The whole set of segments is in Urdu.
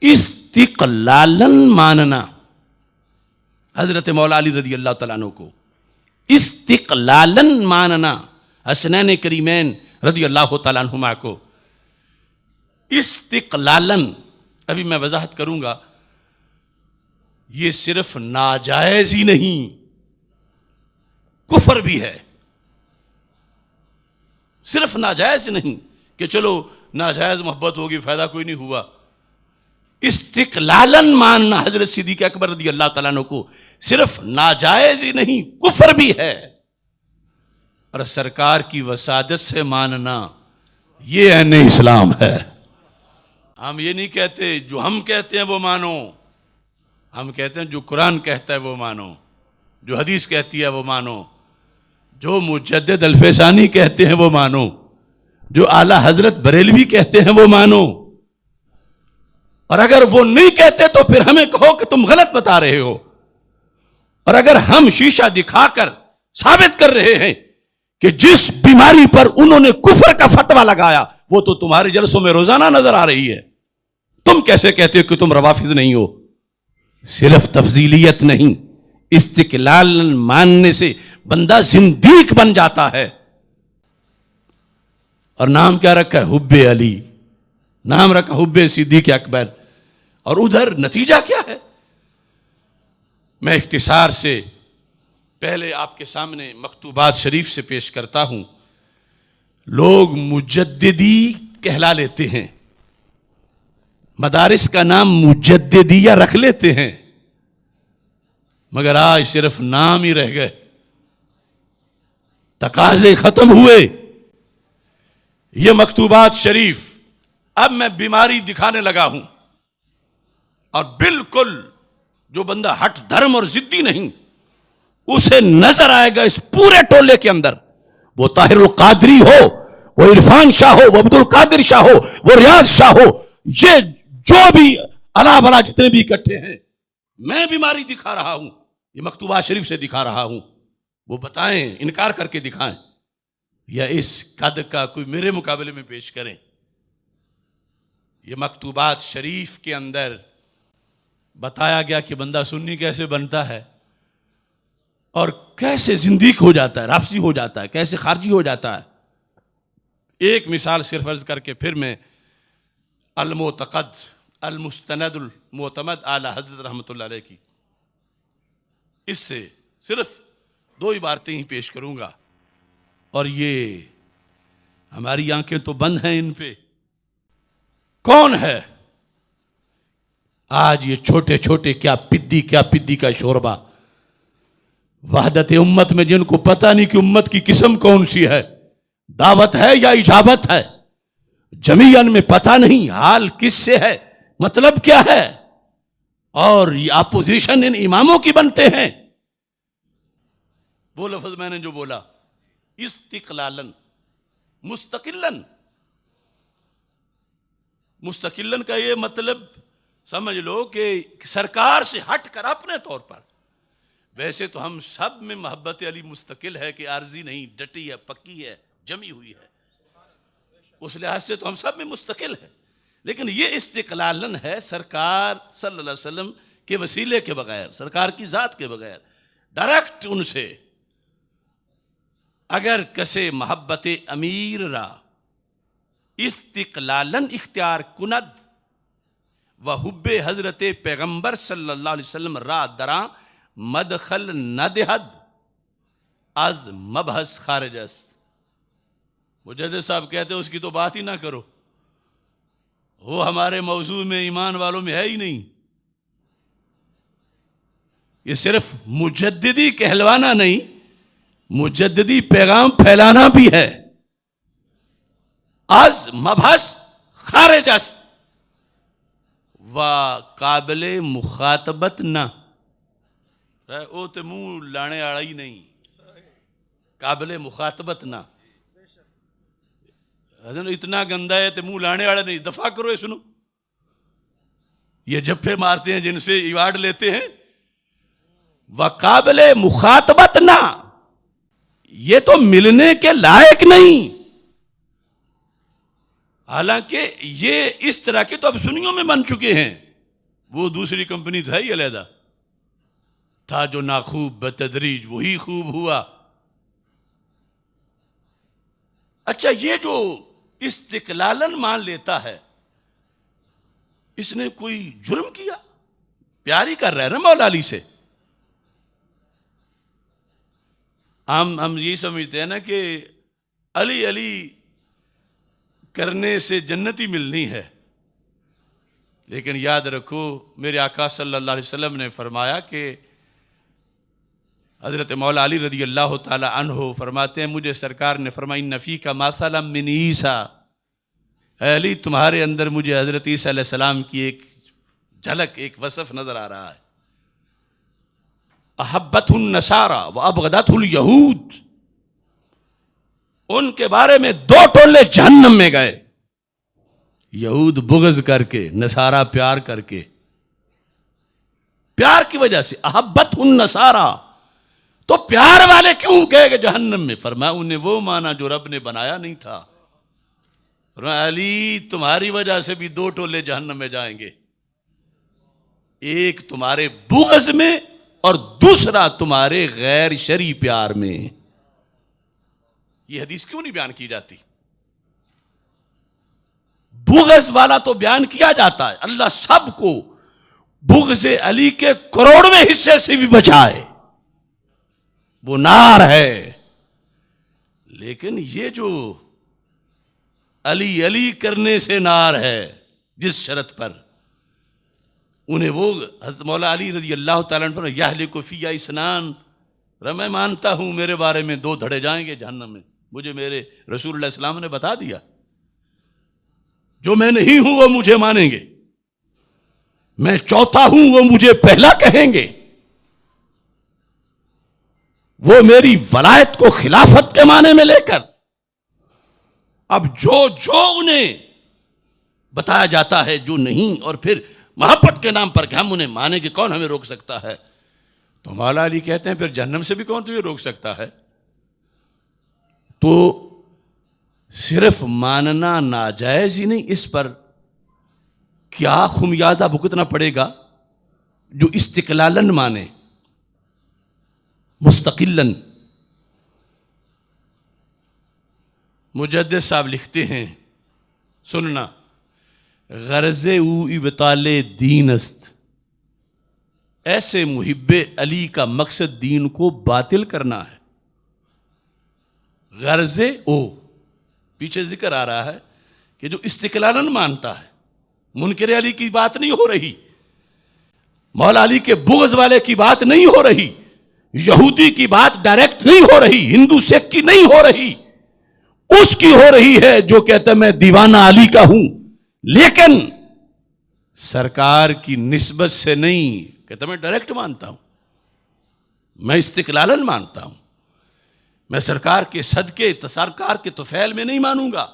استقلالن ماننا، حضرت مولا علی رضی اللہ تعالیٰ عنہ کو استقلالن ماننا، حسنین کریمین رضی اللہ تعالیٰ عنہما کو استقلالن، ابھی میں وضاحت کروں گا، یہ صرف ناجائز ہی نہیں، کفر بھی ہے۔ صرف ناجائز نہیں کہ چلو ناجائز محبت ہوگی فائدہ کوئی نہیں ہوا، استقلالن ماننا حضرت صدیق اکبر رضی اللہ تعالیٰ عنہ کو صرف ناجائز ہی نہیں کفر بھی ہے، اور سرکار کی وسادت سے ماننا یہ عین اسلام ہے۔ ہم یہ نہیں کہتے جو ہم کہتے ہیں وہ مانو، ہم کہتے ہیں جو قرآن کہتا ہے وہ مانو، جو حدیث کہتی ہے وہ مانو، جو مجدد الفیسانی کہتے ہیں وہ مانو، جو اعلیٰ حضرت بریلوی کہتے ہیں وہ مانو، اور اگر وہ نہیں کہتے تو پھر ہمیں کہو کہ تم غلط بتا رہے ہو، اور اگر ہم شیشہ دکھا کر ثابت کر رہے ہیں کہ جس بیماری پر انہوں نے کفر کا فتویٰ لگایا وہ تو تمہارے جلسوں میں روزانہ نظر آ رہی ہے، تم کیسے کہتے ہو کہ تم روافض نہیں ہو؟ صرف تفضیلیت نہیں، استقلال ماننے سے بندہ زندیق بن جاتا ہے۔ اور نام کیا رکھا ہے؟ حب علی، نام رکھا حب صدیق اکبر، اور ادھر نتیجہ کیا ہے؟ میں اختصار سے پہلے آپ کے سامنے مکتوبات شریف سے پیش کرتا ہوں۔ لوگ مجددی کہلا لیتے ہیں، مدارس کا نام مجددیہ رکھ لیتے ہیں، مگر آج صرف نام ہی رہ گئے، تقاضے ختم ہوئے۔ یہ مکتوبات شریف اب میں بیماری دکھانے لگا ہوں، اور بالکل جو بندہ ہٹ دھرم اور ضدی نہیں اسے نظر آئے گا اس پورے ٹولے کے اندر، وہ طاہر القادری ہو، وہ عرفان شاہ ہو، وہ عبد القادر شاہ ہو، وہ ریاض شاہ ہو، یہ جو بھی الا بلا جتنے بھی اکٹھے ہیں، میں بیماری دکھا رہا ہوں، یہ مکتوبات شریف سے دکھا رہا ہوں، وہ بتائیں، انکار کر کے دکھائیں، یا اس قد کا کوئی میرے مقابلے میں پیش کریں۔ یہ مکتوبات شریف کے اندر بتایا گیا کہ بندہ سنی کیسے بنتا ہے اور کیسے زندیق ہو جاتا ہے، رافضی ہو جاتا ہے، کیسے خارجی ہو جاتا ہے۔ ایک مثال صرف عرض کر کے پھر میں المعتقد المستند المعتمد اعلی حضرت رحمۃ اللہ علیہ کی اس سے صرف 2 عبارتیں ہی پیش کروں گا، اور یہ ہماری آنکھیں تو بند ہیں ان پہ۔ کون ہے آج یہ چھوٹے چھوٹے کیا پدی کا شوربہ وحدت امت میں، جن کو پتہ نہیں کہ امت کی قسم کون سی ہے، دعوت ہے یا اجابت ہے، جمیعاً میں پتہ نہیں حال کس سے ہے، مطلب کیا ہے، اور یہ اپوزیشن ان اماموں کی بنتے ہیں۔ وہ لفظ میں نے جو بولا استقلالن، مستقلن کا یہ مطلب سمجھ لو کہ سرکار سے ہٹ کر اپنے طور پر، ویسے تو ہم سب میں محبت علی مستقل ہے کہ عارضی نہیں، ڈٹی ہے، پکی ہے، جمی ہوئی ہے، اس لحاظ سے تو ہم سب میں مستقل ہے، لیکن یہ استقلالن ہے سرکار صلی اللہ علیہ وسلم کے وسیلے کے بغیر، سرکار کی ذات کے بغیر، ڈائریکٹ ان سے اگر کسے محبت امیر را استقلالن اختیار کند و حب حضرت پیغمبر صلی اللہ علیہ وسلم را درا مدخل ندہد از مبحث خارج است۔ مجدد صاحب کہتے ہیں اس کی تو بات ہی نہ کرو، وہ ہمارے موضوع میں ایمان والوں میں ہے ہی نہیں۔ یہ صرف مجددی کہلوانا نہیں، مجددی پیغام پھیلانا بھی ہے۔ از مبحث خارج است و قابل مخاطبت نہ، او تے منہ لانے والا ہی نہیں، قابل مخاطبت نہ، اتنا گندا ہے تے منہ لانے والا نہیں، دفاع کرو یہ سنو۔ یہ جھپے مارتے ہیں جن سے ایوارڈ لیتے ہیں، وقابل مخاطبت نہ، یہ تو ملنے کے لائق نہیں۔ حالانکہ یہ اس طرح کے تو اب سنیوں میں بن چکے ہیں، وہ دوسری کمپنی تو ہے ہی علیحدہ، تھا جو ناخوب بتدریج وہی خوب ہوا۔ اچھا، یہ جو استقلالن مان لیتا ہے، اس نے کوئی جرم کیا؟ پیار ہی کر رہا ہے نا مولا علی سے۔ ہم یہی سمجھتے ہیں نا کہ علی علی کرنے سے جنتی ملنی ہے، لیکن یاد رکھو میرے آقا صلی اللہ علیہ وسلم نے فرمایا کہ حضرت مولا علی رضی اللہ تعالی عنہ فرماتے ہیں، مجھے سرکار نے فرمایا ان فیک مثلا من عیسیٰ، اے علی تمہارے اندر مجھے حضرت عیسیٰ علیہ السلام کی ایک جھلک، ایک وصف نظر آ رہا ہے۔ احبتہ النصارى وابغضتہ الیہود، ان کے بارے میں دو ٹولے جہنم میں گئے، یہود بغض کر کے، نصارہ پیار کر کے، پیار کی وجہ سے احبتہ النصارى، تو پیار والے کیوں گئے کہ جہنم میں؟ فرمایا انہیں وہ مانا جو رب نے بنایا نہیں تھا۔ فرمایا علی تمہاری وجہ سے بھی دو ٹولے جہنم میں جائیں گے، ایک تمہارے بغض میں اور دوسرا تمہارے غیر شرعی پیار میں۔ یہ حدیث کیوں نہیں بیان کی جاتی؟ بغض والا تو بیان کیا جاتا ہے، اللہ سب کو بغض علی کے کروڑویں حصے سے بھی بچائے، وہ نار ہے۔ لیکن یہ جو علی علی کرنے سے نار ہے جس شرط پر، انہیں وہ حضرت مولا علی رضی اللہ تعالیٰ عنہ یہلک فی اثنان، میں مانتا ہوں میرے بارے میں دو دھڑے جائیں گے جہنم میں، مجھے میرے رسول اللہ السلام نے بتا دیا، جو میں نہیں ہوں وہ مجھے مانیں گے، میں چوتھا ہوں وہ مجھے پہلا کہیں گے، وہ میری ولایت کو خلافت کے معنی میں لے کر، اب جو انہیں بتایا جاتا ہے جو نہیں، اور پھر محبت کے نام پر کہ ہم انہیں مانیں گے، کون ہمیں روک سکتا ہے؟ تو مولا علی کہتے ہیں پھر جہنم سے بھی کون تمہیں روک سکتا ہے؟ تو صرف ماننا ناجائز ہی نہیں، اس پر کیا خمیازہ بھگتنا پڑے گا جو استقلالن مانے، مستقلن۔ مجدد صاحب لکھتے ہیں، سننا، غرض او ابطال دین است، ایسے محب علی کا مقصد دین کو باطل کرنا ہے۔ غرض او، پیچھے ذکر آ رہا ہے کہ جو استقلالن مانتا ہے، منکر علی کی بات نہیں ہو رہی، مولا علی کے بغض والے کی بات نہیں ہو رہی، یہودی کی بات ڈائریکٹ نہیں ہو رہی، ہندو سکھ کی نہیں ہو رہی، اس کی ہو رہی ہے جو کہتا ہے میں دیوانہ علی کا ہوں، لیکن سرکار کی نسبت سے نہیں، کہتا میں ڈائریکٹ مانتا ہوں، میں استقلالن مانتا ہوں، میں سرکار کے صدقے سرکار کے طفیل میں نہیں مانوں گا،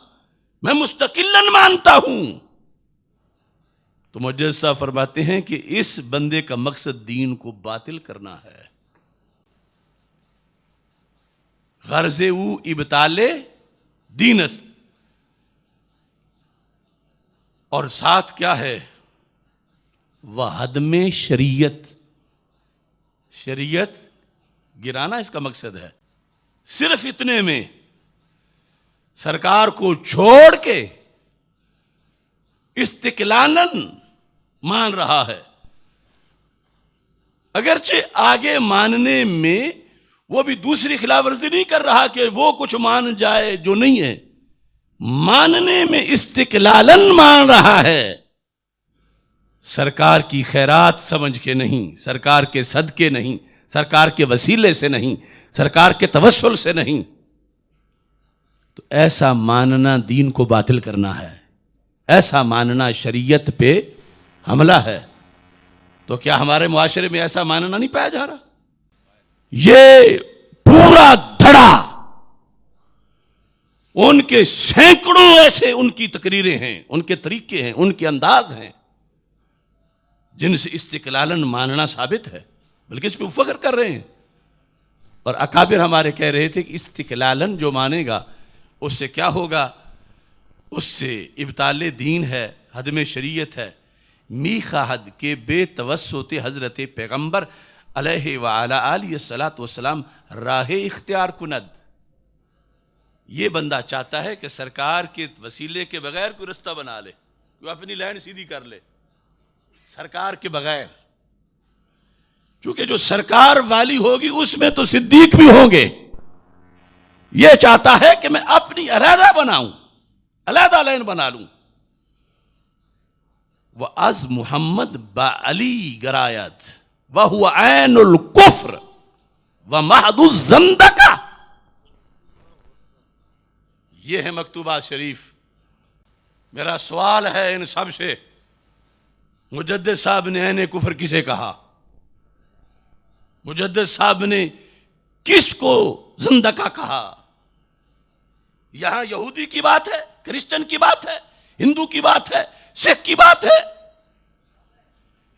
میں مستقلن مانتا ہوں۔ تو مجدد صاحب فرماتے ہیں کہ اس بندے کا مقصد دین کو باطل کرنا ہے۔ غرض او ابطال دین است، اور ساتھ کیا ہے؟ وہدم شریعت، شریعت گرانا اس کا مقصد ہے۔ صرف اتنے میں سرکار کو چھوڑ کے استقلالن مان رہا ہے، اگرچہ آگے ماننے میں وہ بھی دوسری خلاف ورزی نہیں کر رہا کہ وہ کچھ مان جائے جو نہیں ہے، ماننے میں استقلالن مان رہا ہے، سرکار کی خیرات سمجھ کے نہیں، سرکار کے صدقے نہیں، سرکار کے وسیلے سے نہیں، سرکار کے توسل سے نہیں۔ تو ایسا ماننا دین کو باطل کرنا ہے، ایسا ماننا شریعت پہ حملہ ہے۔ تو کیا ہمارے معاشرے میں ایسا ماننا نہیں پایا جا رہا؟ یہ پورا دھڑا ان کے سینکڑوں ایسے ان کی تقریریں ہیں، ان کے طریقے ہیں، ان کے انداز ہیں جن سے استقلالن ماننا ثابت ہے، بلکہ اس پہ فخر کر رہے ہیں۔ اور اکابر ہمارے کہہ رہے تھے کہ استقلالن جو مانے گا اس سے کیا ہوگا؟ اس سے ابطال دین ہے، ہدم شریعت ہے، می خواہد کہ بے توسط حضرت پیغمبر علیہ وعلی آلہ الصلاۃ والسلام راہ اختیار کند. یہ بندہ چاہتا ہے کہ سرکار کے وسیلے کے بغیر کوئی رستہ بنا لے، کوئی اپنی لائن سیدھی کر لے سرکار کے بغیر. چونکہ جو سرکار والی ہوگی اس میں تو صدیق بھی ہوں گے. یہ چاہتا ہے کہ میں اپنی علیحدہ بناؤں، علیحدہ لائن بنا لوں. وَأَز محمد بَعَلِي گرایت وَهُوَ عَيْنُ الْكُفْرِ وَمَحْضُ الزَّنْدَقَةِ. یہ ہے مکتوبات شریف. میرا سوال ہے ان سب سے، مجدد صاحب نے عین کفر کسے کہا؟ مجدد صاحب نے کس کو زندقہ کہا؟ یہاں یہودی کی بات ہے، کرسچن کی بات ہے، ہندو کی بات ہے، سکھ کی بات ہے.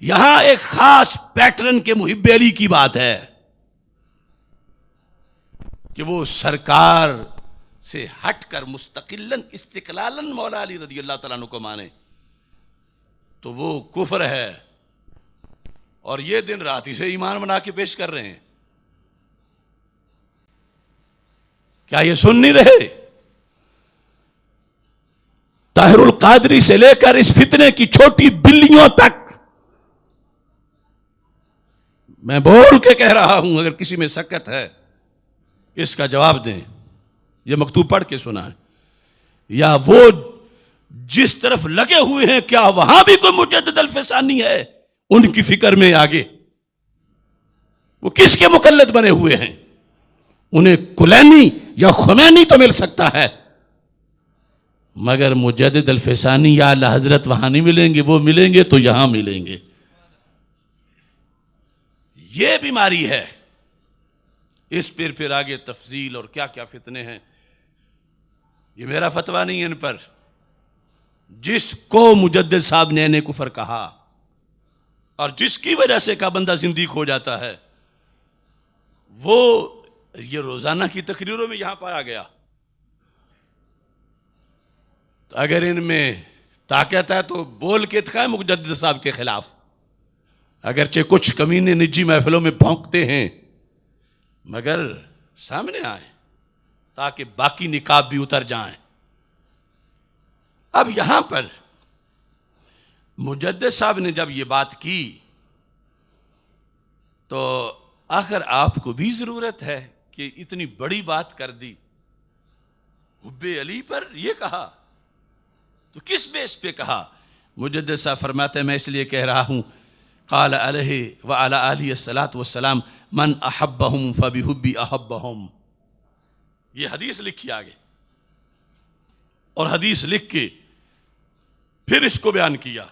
یہاں ایک خاص پیٹرن کے محب علی کی بات ہے کہ وہ سرکار سے ہٹ کر مستقلاً استقلالاً مولا علی رضی اللہ تعالیٰ عنہ کو مانے تو وہ کفر ہے. اور یہ دن رات اسے ایمان بنا کے پیش کر رہے ہیں. کیا یہ سن نہیں رہے؟ طاہر القادری سے لے کر اس فتنے کی چھوٹی بلیوں تک میں بول کے کہہ رہا ہوں، اگر کسی میں سکت ہے اس کا جواب دیں. یہ مکتوب پڑھ کے سنا ہے. یا وہ جس طرف لگے ہوئے ہیں کیا وہاں بھی کوئی مجدد الفسانی ہے ان کی فکر میں آگے؟ وہ کس کے مقلد بنے ہوئے ہیں؟ انہیں کلینی یا خمینی تو مل سکتا ہے مگر مجدد الفسانی یا اعلی حضرت وہاں نہیں ملیں گے. وہ ملیں گے تو یہاں ملیں گے. یہ بیماری ہے. اس پھر آگے تفصیل اور کیا کیا فتنے ہیں یہ میرا فتویٰ نہیں ہے ان پر. جس کو مجدد صاحب نے عین کفر کہا اور جس کی وجہ سے کا بندہ زندیق ہو جاتا ہے وہ یہ روزانہ کی تقریروں میں یہاں پایا گیا. تو اگر ان میں طاقت ہے تو بول کے دکھائیں مجدد صاحب کے خلاف. اگرچہ کچھ کمینے نجی محفلوں میں بھونکتے ہیں مگر سامنے آئیں تاکہ باقی نقاب بھی اتر جائیں. اب یہاں پر مجدد صاحب نے جب یہ بات کی تو آخر آپ کو بھی ضرورت ہے کہ اتنی بڑی بات کر دی، حب علی پر یہ کہا تو کس بیس پہ کہا؟ مجدد صاحب فرماتے ہیں میں اس لیے کہہ رہا ہوں قال علیہ وعلی آلہ الصلاۃ والسلام من احبہم فبحبی احبہم. یہ حدیث لکھی آگے اور حدیث لکھ کے پھر اس کو بیان کیا.